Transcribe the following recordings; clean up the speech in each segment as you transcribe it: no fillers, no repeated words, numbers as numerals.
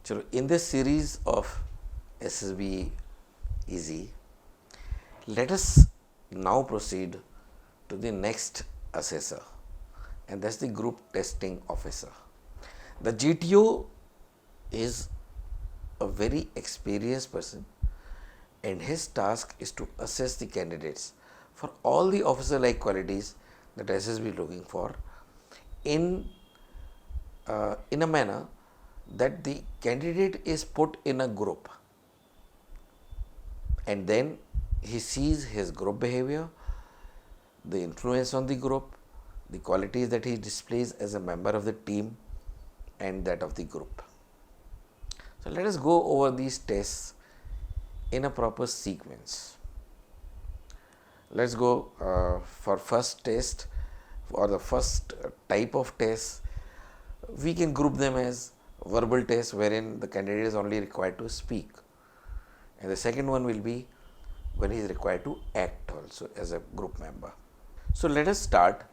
So in this series of SSB Easy, let us now proceed to the next assessor, and that's the group testing officer. The GTO is a very experienced person, and his task is to assess the candidates for all the officer like qualities that SSB is looking for in a manner that the candidate is put in a group, and then he sees his group behavior, the influence on the group, the qualities that he displays as a member of the team and that of the group. So let us go over these tests in a proper sequence. Let's go for first test, or the first type of test. We can group them as verbal tests, wherein the candidate is only required to speak, and the second one will be when he is required to act also as a group member. So let us start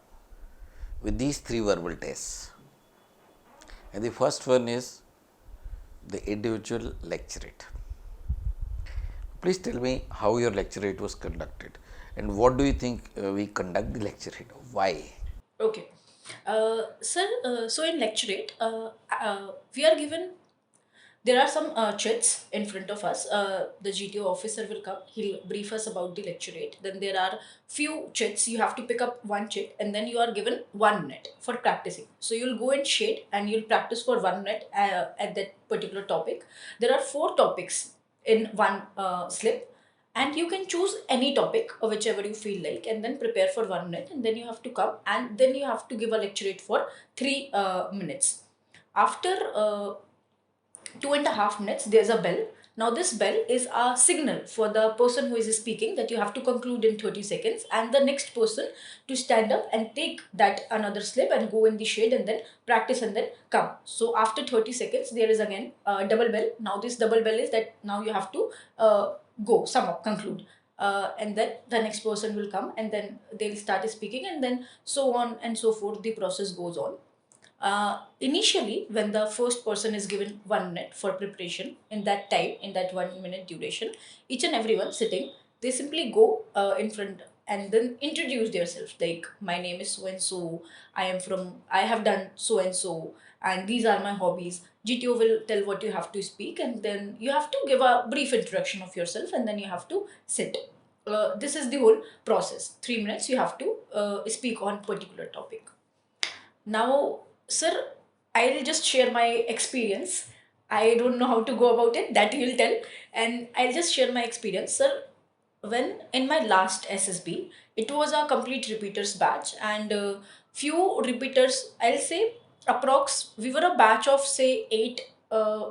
with these three verbal tests, and the first one is the individual lecturette. Please tell me how your lecturette was conducted, and what do you think we conduct the lecturette? Why? Okay. Sir, so in lecturate, we are given, there are some chits in front of us. The GTO officer will come, he'll brief us about the lecturate. Then there are few chits, you have to pick up one chit and then you are given 1 minute for practicing. So you'll go and shade and you'll practice for 1 minute at that particular topic. There are 4 topics in one slip, and you can choose any topic or whichever you feel like, and then prepare for 1 minute, and then you have to come and then you have to give a lecturate for 3 minutes. After 2.5 minutes, there's a bell. Now this bell is a signal for the person who is speaking that you have to conclude in 30 seconds, and the next person to stand up and take that another slip and go in the shade and then practice and then come. So after 30 seconds, there is again a double bell. Now this double bell is that now you have to go, sum up, conclude. And then the next person will come and then they'll start speaking, and then so on and so forth. The process goes on. Initially, when the first person is given 1 minute for preparation, in that time, in that 1 minute duration, each and everyone sitting, they simply go in front and then introduce themselves. Like, my name is so and so, I have done so and so, and these are my hobbies. GTO will tell what you have to speak, and then you have to give a brief introduction of yourself, and then you have to sit. This is the whole process. 3 minutes you have to speak on particular topic. Now, sir, I'll just share my experience. I don't know how to go about it, that you'll tell. And I'll just share my experience. Sir, when in my last SSB, it was a complete repeaters batch, and few repeaters, I'll say approx, we were a batch of say 8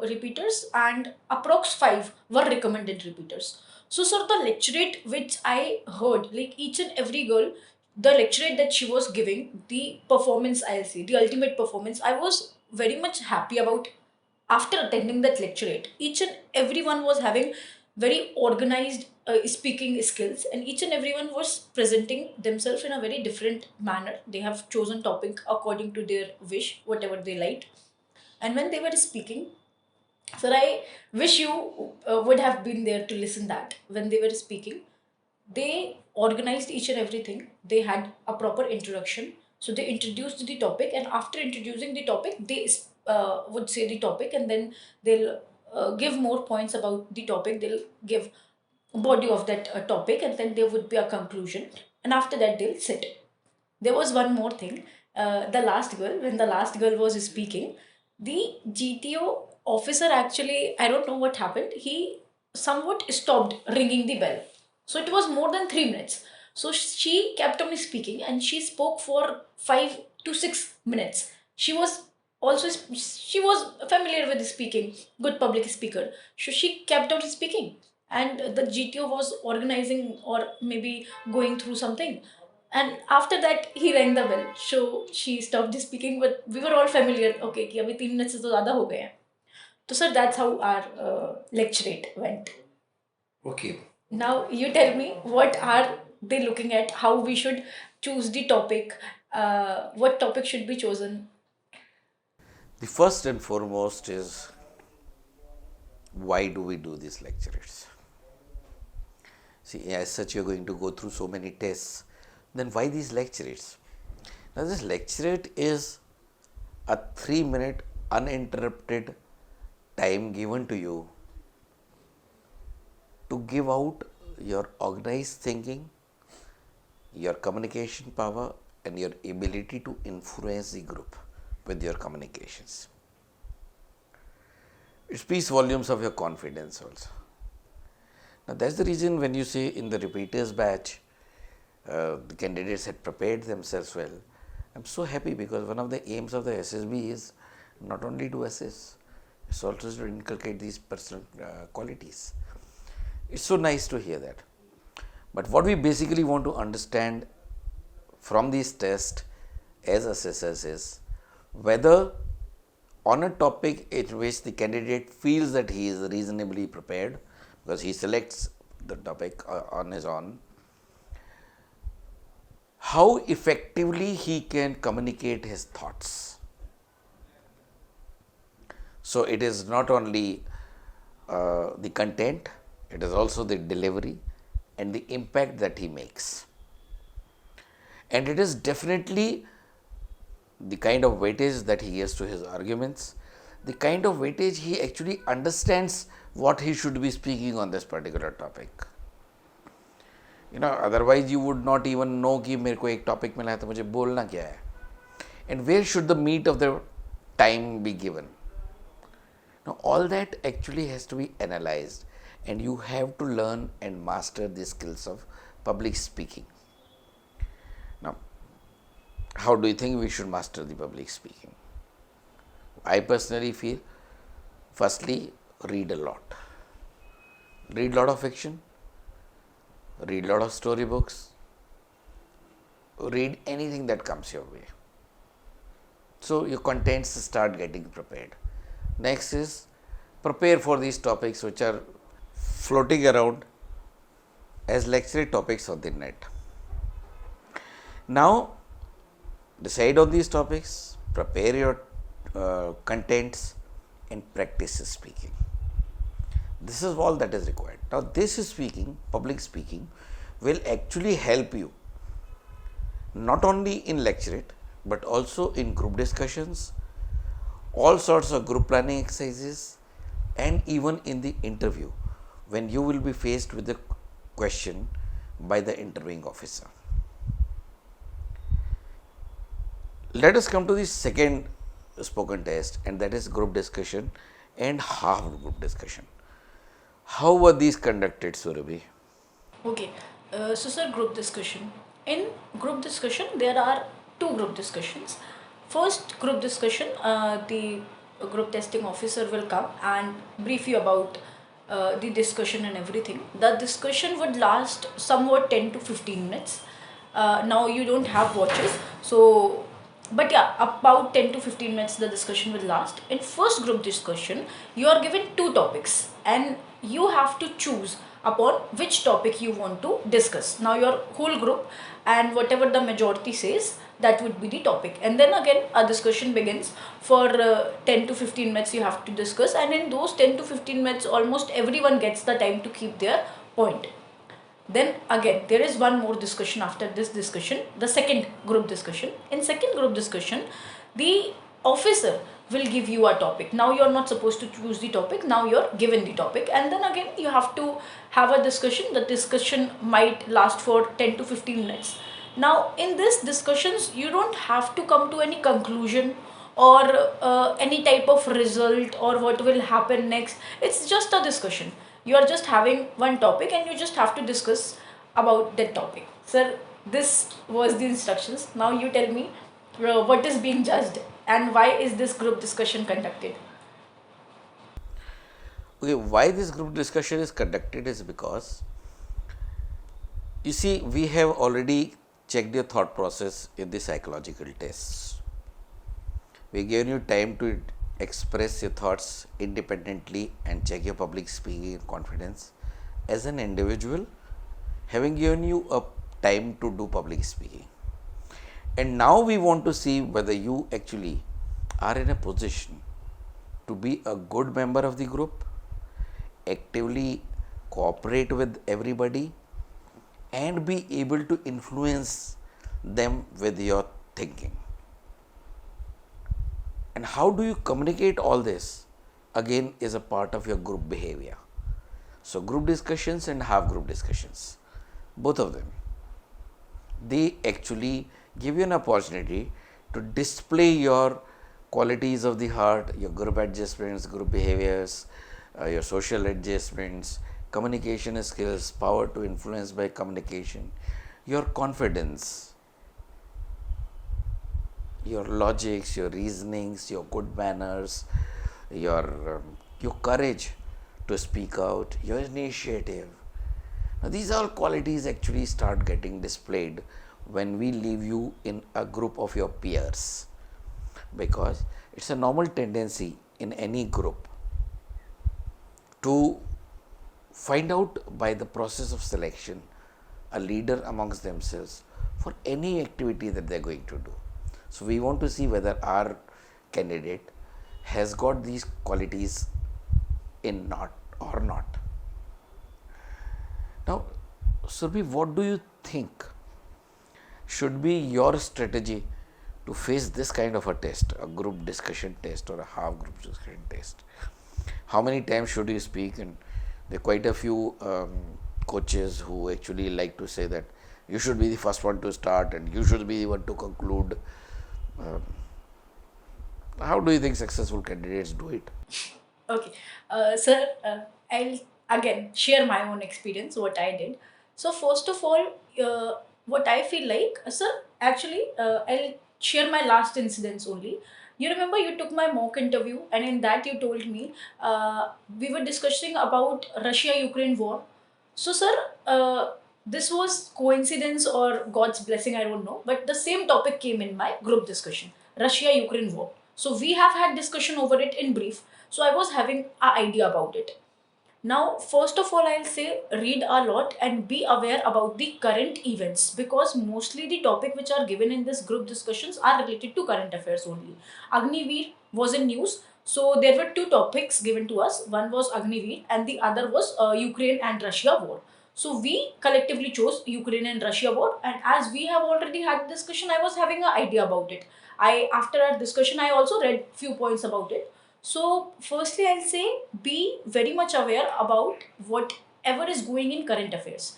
repeaters, and approx 5 were recommended repeaters. So, sir, the lecturate which I heard, like each and every girl, the lecturate that she was giving, the performance, I'll say, the ultimate performance, I was very much happy about after attending that lecturate. Each and everyone was having very organized speaking skills, and each and everyone was presenting themselves in a very different manner. They have chosen topic according to their wish, whatever they liked. And when they were speaking, sir, I wish you would have been there to listen that when they were speaking, they organized each and everything. They had a proper introduction. So they introduced the topic, and after introducing the topic, they would say the topic, and then they'll give more points about the topic. They'll give body of that topic, and then there would be a conclusion. And after that, they'll sit. There was one more thing. The last girl, when the last girl was speaking, the GTO officer actually, I don't know what happened. He somewhat stopped ringing the bell. So it was more than 3 minutes. So she kept on speaking, and she spoke for 5 to 6 minutes. She was also she was familiar with speaking, good public speaker. So she kept on speaking, and the GTO was organizing or maybe going through something, and after that he rang the bell. So she stopped speaking, but we were all familiar, okay, कि अभी 3 minutes से तो ज़्यादा हो गए हैं. So sir, that's how our lecturate went. Okay. Now you tell me, what are they looking at? How we should choose the topic? What topic should be chosen? The first and foremost is why do we do these lectures? See, as such, you're going to go through so many tests. Then why these lectures? Now, this lecturette is a 3-minute uninterrupted time given to you to give out your organized thinking, your communication power, and your ability to influence the group with your communications. It speaks volumes of your confidence also. Now, that's the reason when you say in the repeaters batch, the candidates had prepared themselves well. I'm so happy because one of the aims of the SSB is not only to assess, it's also to inculcate these personal qualities. It's so nice to hear that. But what we basically want to understand from these tests as assessors is whether on a topic in which the candidate feels that he is reasonably prepared, because he selects the topic on his own, how effectively he can communicate his thoughts. So, it is not only the content, it is also the delivery and the impact that he makes. And it is definitely the kind of weightage that he gives to his arguments, the kind of weightage he actually understands what he should be speaking on this particular topic. Otherwise you would not even know कि मेरे को एक topic मिला है तो मुझे बोलना क्या है. And where should the meat of the time be given? Now, all that actually has to be analyzed, and you have to learn and master the skills of public speaking. Now, how do you think we should master the public speaking? I personally feel, firstly, read a lot. Read a lot of fiction, read a lot of storybooks, read anything that comes your way. So, your contents start getting prepared. Next is prepare for these topics which are floating around as lecture topics on the net. Now, decide on these topics, prepare your contents and practice speaking. This is all that is required. Now, this speaking, public speaking, will actually help you not only in lecturette but also in group discussions, all sorts of group planning exercises, and even in the interview when you will be faced with a question by the interviewing officer. Let us come to the second spoken test, and that is group discussion and half group discussion. How were these conducted, Surabhi? Okay, so sir, group discussion. In group discussion, there are two group discussions. First group discussion, the group testing officer will come and brief you about the discussion and everything. The discussion would last somewhat 10 to 15 minutes. Now you don't have watches, so but yeah, about 10 to 15 minutes the discussion will last. In first group discussion, you are given two topics and you have to choose upon which topic you want to discuss. Now your whole group and whatever the majority says, that would be the topic, and then again a discussion begins for 10 to 15 minutes you have to discuss, and in those 10 to 15 minutes almost everyone gets the time to keep their point. Then again there is one more discussion after this discussion, the second group discussion. In second group discussion, the officer will give you a topic. Now you are not supposed to choose the topic, now you are given the topic, and then again you have to have a discussion. The discussion might last for 10 to 15 minutes. Now in this discussions you don't have to come to any conclusion or any type of result or what will happen next. It's just a discussion. You are just having one topic and you just have to discuss about that topic. Sir, this was the instructions. Now you tell me what is being judged and why is this group discussion conducted? Okay, why this group discussion is conducted is because, you see, we have already checked your thought process in the psychological tests. We gave you time to express your thoughts independently and check your public speaking confidence as an individual, having given you a time to do public speaking. And now we want to see whether you actually are in a position to be a good member of the group actively cooperate with everybody and be able to influence them with your thinking. And how do you communicate all this? Again, is a part of your group behavior. So, group discussions and half group discussions, both of them, they actually give you an opportunity to display your qualities of the heart, your group adjustments, group behaviors, your social adjustments, communication skills, power to influence by communication, your confidence, your logics, your reasonings, your good manners, your courage to speak out, your initiative. Now, these all qualities actually start getting displayed when we leave you in a group of your peers, because it's a normal tendency in any group to find out by the process of selection a leader amongst themselves for any activity that they are going to do. So, we want to see whether our candidate has got these qualities in not or not. Now, Surbhi, what do you think should be your strategy to face this kind of a test, a group discussion test or a half group discussion test? How many times should you speak? And there are quite a few coaches who actually like to say that you should be the first one to start and you should be the one to conclude. How do you think successful candidates do it? Okay, sir, I'll again share my own experience, what I did. So, first of all, what I feel like, sir, actually, I'll share my last incidents only. You remember you took my mock interview, and in that you told me we were discussing about Russia-Ukraine war. So, sir, this was coincidence or God's blessing, I don't know, but the same topic came in my group discussion, Russia-Ukraine war. So we have had discussion over it in brief. So I was having an idea about it. Now, first of all, I'll say read a lot and be aware about the current events, because mostly the topic which are given in this group discussions are related to current affairs only. Agniveer was in news, so there were two topics given to us. One was Agniveer and the other was Ukraine and Russia war. So we collectively chose Ukraine and Russia war, and as we have already had discussion, I was having an idea about it. I After our discussion, I also read few points about it. So, firstly, I'll say be very much aware about whatever is going in current affairs.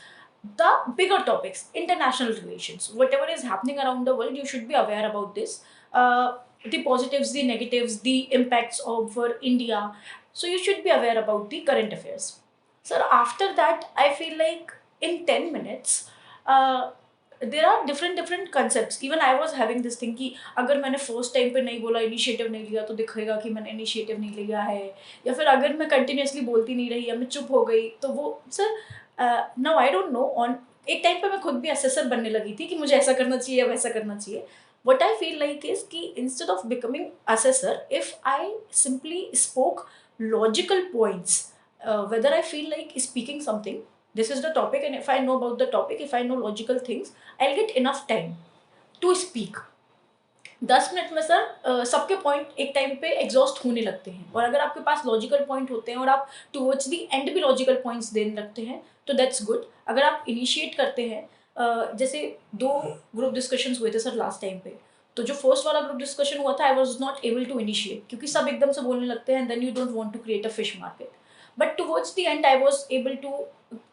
The bigger topics, international relations, whatever is happening around the world, you should be aware about this. The positives, the negatives, the impacts over India. So, you should be aware about the current affairs. So, after that, I feel like in 10 minutes, there are different concepts. Even I was having this thing कि अगर मैंने first time पे नहीं बोला, initiative नहीं लिया, तो दिखेगा कि मैंने इनिशिएटिव नहीं लिया है, या फिर अगर मैं कंटिन्यूसली बोलती नहीं रही या मैं चुप हो गई तो वो sir now I don't know on एक टाइम पे मैं खुद भी असेसर बनने लगी थी कि मुझे ऐसा करना चाहिए या वैसा करना चाहिए. What I feel like is कि instead of becoming assessor, if I simply spoke logical points, whether I feel like speaking something, this is the topic, and if I know about the topic, if I know logical things, I'll get enough time to speak. 10 minute में sir सबके point एक time पे exhaust होने लगते हैं, और अगर आपके पास लॉजिकल पॉइंट होते हैं और आप टुवर्ड्स दी एंड भी लॉजिकल पॉइंट्स देने लगते हैं तो दैट्स गुड. अगर आप इनिशिएट करते हैं, जैसे 2 ग्रुप डिस्कशंस हुए थे सर लास्ट टाइम पे, तो जो फर्स्ट वाला ग्रुप डिस्कशन हुआ था I was not able to initiate, क्योंकि सब एकदम से बोलने लगते हैं, then you don't want to create a fish market. But towards the end I was able to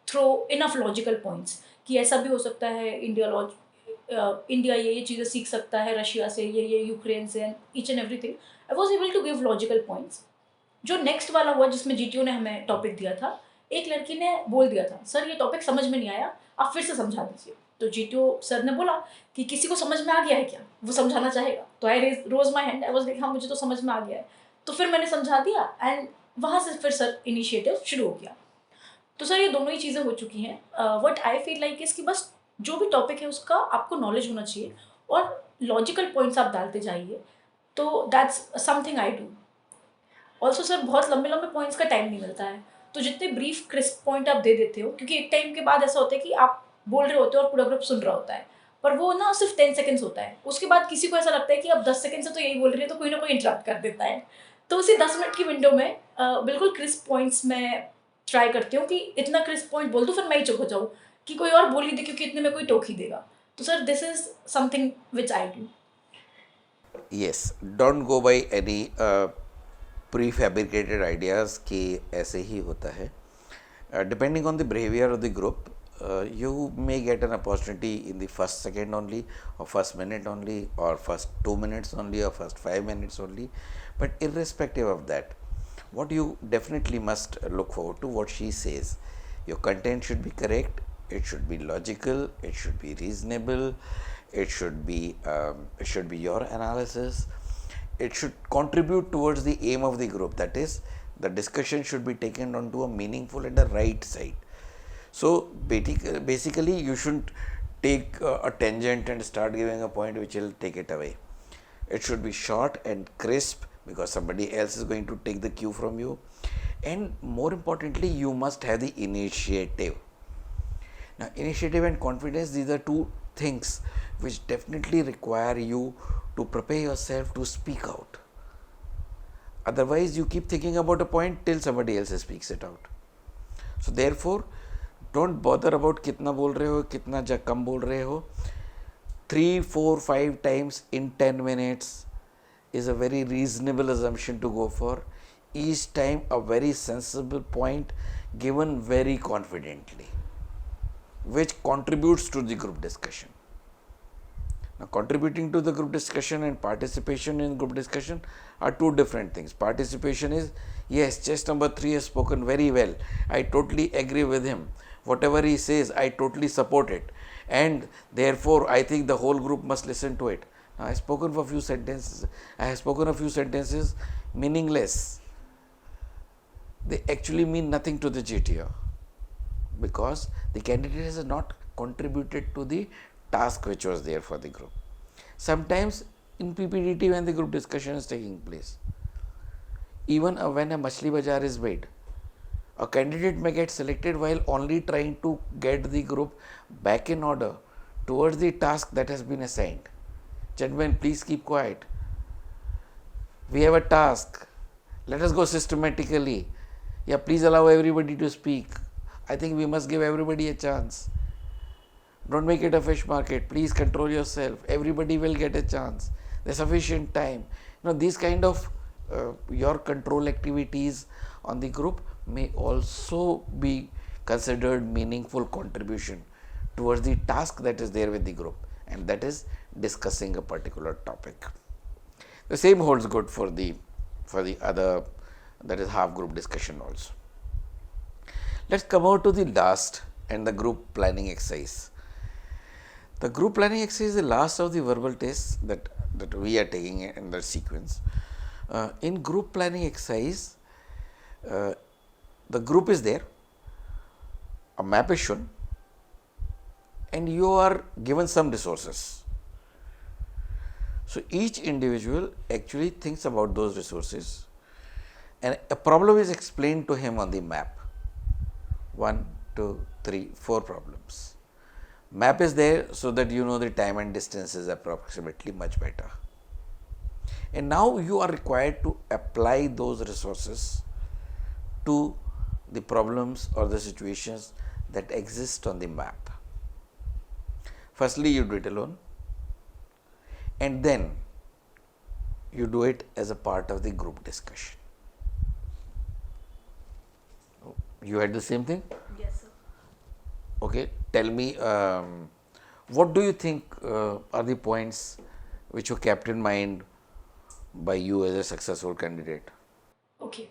throw enough logical points कि ऐसा भी हो सकता है, इंडिया ये चीज़ें सीख सकता है रशिया से, ये यूक्रेन से, and each and everything. I was able to give logical points. जो नेक्स्ट वाला हुआ जिसमें जीटीओ ने हमें टॉपिक दिया था, एक लड़की ने बोल दिया था सर ये टॉपिक समझ में नहीं आया, आप फिर से समझा दीजिए. तो जीटीओ सर ने बोला कि किसी को समझ में आ गया है क्या, वो समझाना चाहेगा. तो I rose my hand, I was like हाँ मुझे तो समझ में आ गया है. तो फिर मैंने समझा दिया एंड वहाँ से फिर सर इनिशिएटिव शुरू हो गया. तो सर ये दोनों ही चीज़ें हो चुकी हैं. व्हाट आई फील लाइक इसकी बस जो भी टॉपिक है उसका आपको नॉलेज होना चाहिए और लॉजिकल पॉइंट्स आप डालते जाइए. तो that's something I do. Also sir बहुत लंबे लंबे पॉइंट्स का टाइम नहीं मिलता है, तो जितने ब्रीफ क्रिस्प पॉइंट आप दे देते हो, क्योंकि एक टाइम के बाद ऐसा होता है कि आप बोल रहे होते हो और पूरा ग्रुप सुन रहा होता है, पर वो ना सिर्फ 10 सेकेंड्स होता है. उसके बाद किसी को ऐसा लगता है कि अब 10 सेकेंड से तो यही बोल रही है, तो कोई ना कोई इंटरप्ट कर देता है. तो उसी 10 मिनट की विंडो में बिल्कुल क्रिस्प पॉइंट्स में ट्राई करती हूँ कि इतना क्रिस्प पॉइंट बोल दूँ, फिर मैं ही चुप हो जाऊँ कि कोई और बोल ही दे, क्योंकि इतने में कोई टोक ही देगा. तो sir, this is something which I do. Yes, don't go by any prefabricated ideas कि ऐसे ही होता है. Depending on the behavior of the group, you may get an opportunity in the first second only, or first minute only, or first 2 minutes only, or first 5 minutes only. But irrespective of that, what you definitely must look forward to what she says. Your content should be correct, it should be logical, it should be reasonable, it should be your analysis, it should contribute towards the aim of the group, that is the discussion should be taken onto a meaningful and a right side. So basically you shouldn't take a tangent and start giving a point which will take it away. It should be short and crisp because somebody else is going to take the cue from you, and more importantly you must have the initiative. Now, initiative and confidence, these are two things which definitely require you to prepare yourself to speak out. Otherwise, you keep thinking about a point till somebody else speaks it out. So, therefore, don't bother about कितना बोल रहे हो, कितना कम बोल रहे हो. 3, 4, 5 times in 10 minutes is a very reasonable assumption to go for. Each time a very sensible point given very confidently, which contributes to the group discussion. Now, contributing to the group discussion and participation in group discussion are two different things. Participation is, yes, chest number 3 has spoken very well. I totally agree with him. Whatever he says, I totally support it. And therefore, I think the whole group must listen to it. Now, I have spoken a few sentences meaningless. They actually mean nothing to the GTO because the candidate has not contributed to the task which was there for the group. Sometimes in PPDT, when the group discussion is taking place, even when a Machli Bazaar is made, a candidate may get selected while only trying to get the group back in order towards the task that has been assigned. Gentlemen, please keep quiet. We have a task. Let us go systematically. Yeah, please allow everybody to speak. I think we must give everybody a chance. Don't make it a fish market. Please control yourself. Everybody will get a chance. There's sufficient time. These kind of your control activities on the group may also be considered meaningful contribution towards the task that is there with the group, and that is discussing a particular topic. The same holds good for the other, that is half group discussion also. Let's come out to the last and the group planning exercise. The group planning exercise is the last of the verbal tests that we are taking in the sequence. In group planning exercise, the group is there, a map is shown, and you are given some resources. So, each individual actually thinks about those resources, and a problem is explained to him on the map. 1, 2, 3, 4 problems. Map is there so that you know the time and distance is approximately much better. And now you are required to apply those resources to the problems or the situations that exist on the map. Firstly, you do it alone, and then you do it as a part of the group discussion. You had the same thing? Yes, sir. Okay, tell me, what do you think are the points which were kept in mind by you as a successful candidate? Okay.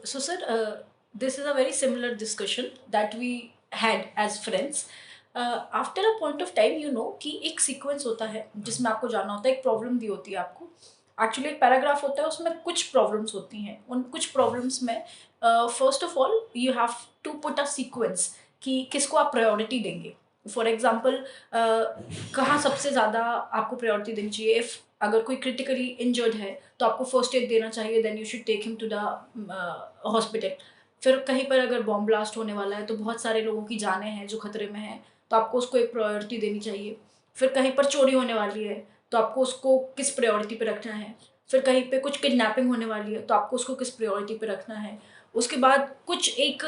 So, sir, this is a very similar discussion that we had as friends. After a point of time, कि एक sequence होता है जिसमें आपको जाना होता है, एक प्रॉब्लम दी होती है आपको. एक्चुअली एक पैराग्राफ होता है, उसमें कुछ प्रॉब्लम्स होती हैं. उन कुछ प्रॉब्लम्स में first of all you have to put a sequence कि किसको आप प्रायोरिटी देंगे. फॉर एग्जाम्पल, कहाँ सबसे ज़्यादा आपको प्रायोरिटी देनी चाहिए. इफ़ अगर कोई क्रिटिकली इंजर्ड है तो आपको फर्स्ट एड देना चाहिए, then you should take him to the hospital. फिर कहीं पर अगर बॉम्ब ब्लास्ट होने वाला है तो बहुत सारे लोगों की जानें हैं जो खतरे में हैं, तो आपको उसको एक प्रायोरिटी देनी चाहिए. फिर कहीं पर चोरी होने वाली है तो आपको उसको किस प्रायोरिटी पे रखना है. फिर कहीं पे कुछ किडनैपिंग होने वाली है तो आपको उसको किस प्रायोरिटी पे रखना है. उसके बाद कुछ एक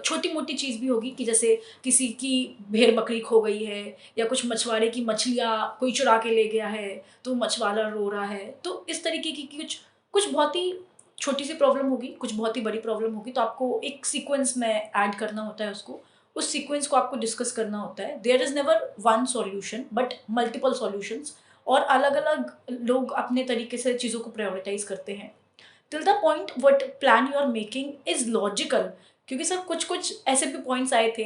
छोटी मोटी चीज़ भी होगी कि जैसे किसी की भेड़ बकरी खो गई है, या कुछ मछुआरे की मछलियाँ कोई चुरा के ले गया है तो मछुआरा रो रहा है। तो इस तरीके की कुछ कुछ बहुत ही छोटी सी प्रॉब्लम होगी, कुछ बहुत ही बड़ी प्रॉब्लम होगी, तो आपको एक सीक्वेंस में ऐड करना होता है उसको। उस सीक्वेंस को आपको डिस्कस करना होता है। There is never one solution but multiple solutions, और अलग अलग लोग अपने तरीके से चीज़ों को प्रायोरिटाइज करते हैं। Till the point what plan you are making is logical, क्योंकि सर कुछ कुछ ऐसे भी पॉइंट्स आए थे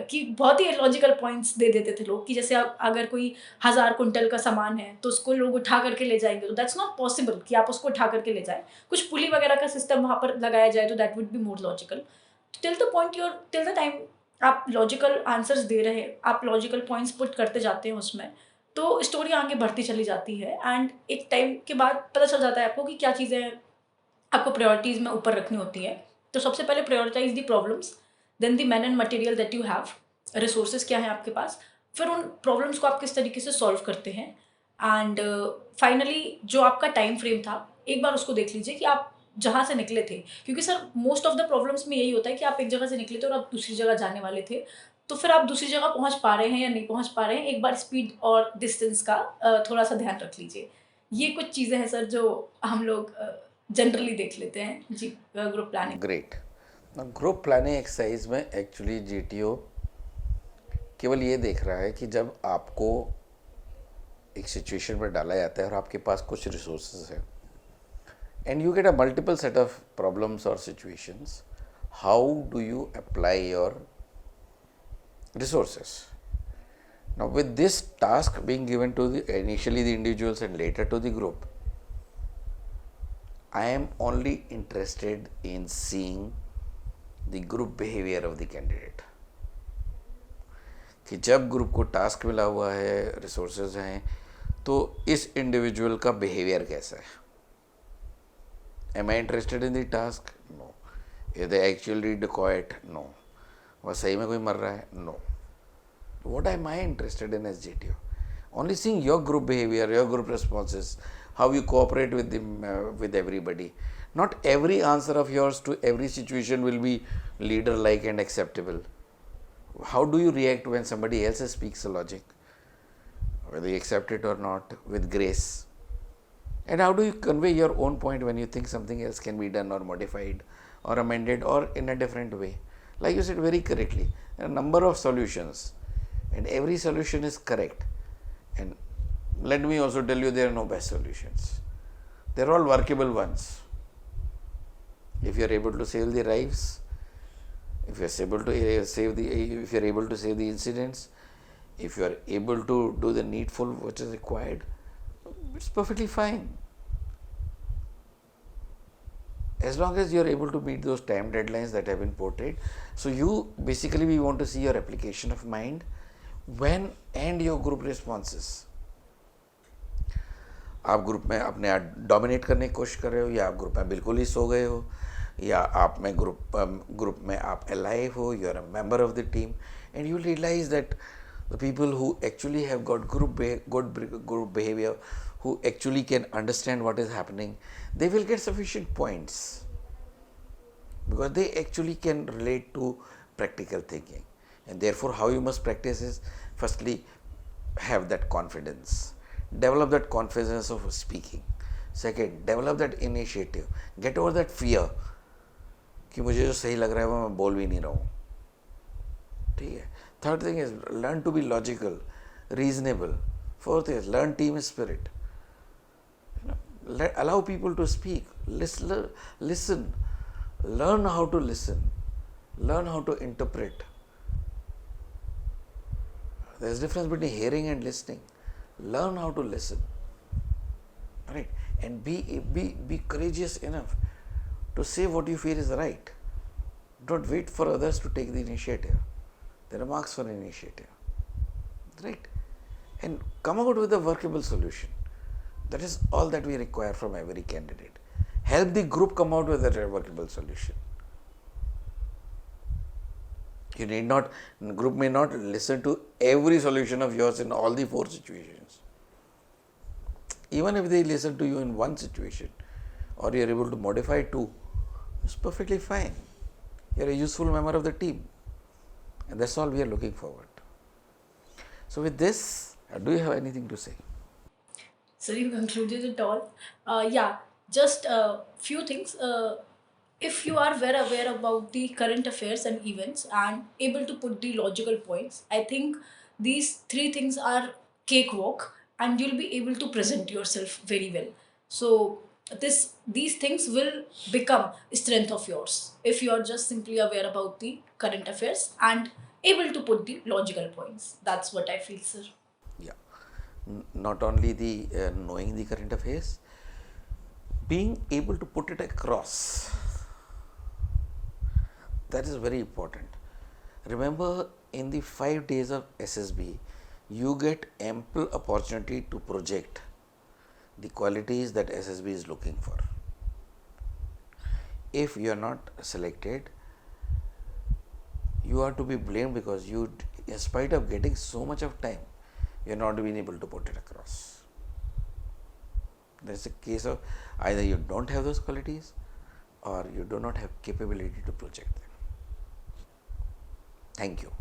कि बहुत ही लॉजिकल पॉइंट्स दे देते थे लोग, कि जैसे अगर कोई 1000 कुंटल का सामान है तो उसको लोग उठा करके ले जाएंगे, तो दैट्स नॉट पॉसिबल कि आप उसको उठा करके ले जाएं। कुछ पुली वगैरह का सिस्टम वहाँ पर लगाया जाए तो that would be more logical. Till the point your till the time आप लॉजिकल आंसर्स दे रहे हैं, आप लॉजिकल पॉइंट्स पुट करते जाते हैं उसमें, तो स्टोरी आगे बढ़ती चली जाती है। एंड एक टाइम के बाद पता चल जाता है आपको कि क्या चीज़ें आपको प्रायोरिटीज़ में ऊपर रखनी होती है। तो सबसे पहले prioritize the problems, then the man and material that you have, resources क्या हैं आपके पास, फिर उन प्रॉब्लम्स को आप किस तरीके से सॉल्व करते हैं, एंड फाइनली जो आपका टाइम फ्रेम था एक बार उसको देख लीजिए कि आप जहाँ से निकले थे। क्योंकि sir most of the problems में यही होता है कि आप एक जगह से निकले थे और आप दूसरी जगह जाने वाले थे, तो फिर आप दूसरी जगह पहुँच पा रहे हैं या नहीं पहुँच पा रहे हैं, एक बार स्पीड और डिस्टेंस का थोड़ा सा ध्यान रख लीजिए। ये कुछ चीज़ें हैं सर जो हम लोग जनरली देख लेते हैं जी group planning. Great. Group planning exercise में एक्चुअली जीटीओ केवल ये देख रहा है कि जब आपको एक सिचुएशन में डाला जाता है और आपके पास कुछ रिसोर्सेज है and you get a multiple set of problems और situations, how do you apply your resources. Now with this task being given to initially the individuals and later to the group, I am only interested in seeing the group behavior of the candidate. कि जब group को task मिला हुआ है, resources हैं, तो इस individual का बिहेवियर कैसा है। Am I interested in the task? No. Is they actually decoyed? No. वह सही में कोई मर रहा है? No. What am I interested in as GTO? Only seeing your group behavior, your group responses, how you cooperate with everybody. Not every answer of yours to every situation will be leader-like and acceptable. How do you react when somebody else speaks a logic? Whether you accept it or not, with grace. And how do you convey your own point when you think something else can be done or modified or amended or in a different way? Like you said very correctly, there are a number of solutions and every solution is correct. And let me also tell you, there are no best solutions. They are all workable ones. If you are able to save the lives, if you are able to save the incidents, if you are able to do the needful which is required, it's perfectly fine. As long as you are able to meet those time deadlines that have been portrayed. So you basically, we want to see your application of mind when and your group responses. आप group में अपने आप dominate करने की कोशिश कर रहे हो, या आप ग्रुप में बिल्कुल ही सो गए हो, या आप में ग्रुप में आप अलाइव हो, you are a member of the team, and you realize that the people who actually have got good group behavior, who actually can understand what is happening, they will get sufficient points because they actually can relate to practical thinking. And therefore how you must practice is, firstly, have that confidence, develop that confidence of speaking. Second, develop that initiative, get over that fear कि मुझे जो सही लग रहा है वो मैं बोल भी नहीं रहा हूँ, ठीक है. Third thing is, learn to be logical, reasonable. Fourth is, learn team spirit. Allow people to speak. Listen. Learn how to listen. Learn how to interpret. There is a difference between hearing and listening. Learn how to listen. Right? And be courageous enough to say what you feel is right. Don't wait for others to take the initiative. There are marks for initiative, right? And come out with a workable solution. That is all that we require from every candidate. Help the group come out with a workable solution. You need not, group may not listen to every solution of yours in all the 4 situations. Even if they listen to you in one situation, or you are able to modify 2, it's perfectly fine. You're a useful member of the team, and that's all we are looking forward. So, with this, do you have anything to say? So you concluded it all. Yeah, just a few things. If you are very aware about the current affairs and events and able to put the logical points, I think these three things are cakewalk, and you'll be able to present yourself very well. So these things will become a strength of yours if you are just simply aware about the current affairs and able to put the logical points. That's what I feel, sir. Yeah. Not only the knowing the current affairs, being able to put it across, that is very important. Remember, in the 5 days of SSB, you get ample opportunity to project the qualities that SSB is looking for. If you are not selected, you are to be blamed because you, in spite of getting so much of time, you are not being able to put it across. There's a case of either you don't have those qualities or you do not have capability to project them. Thank you.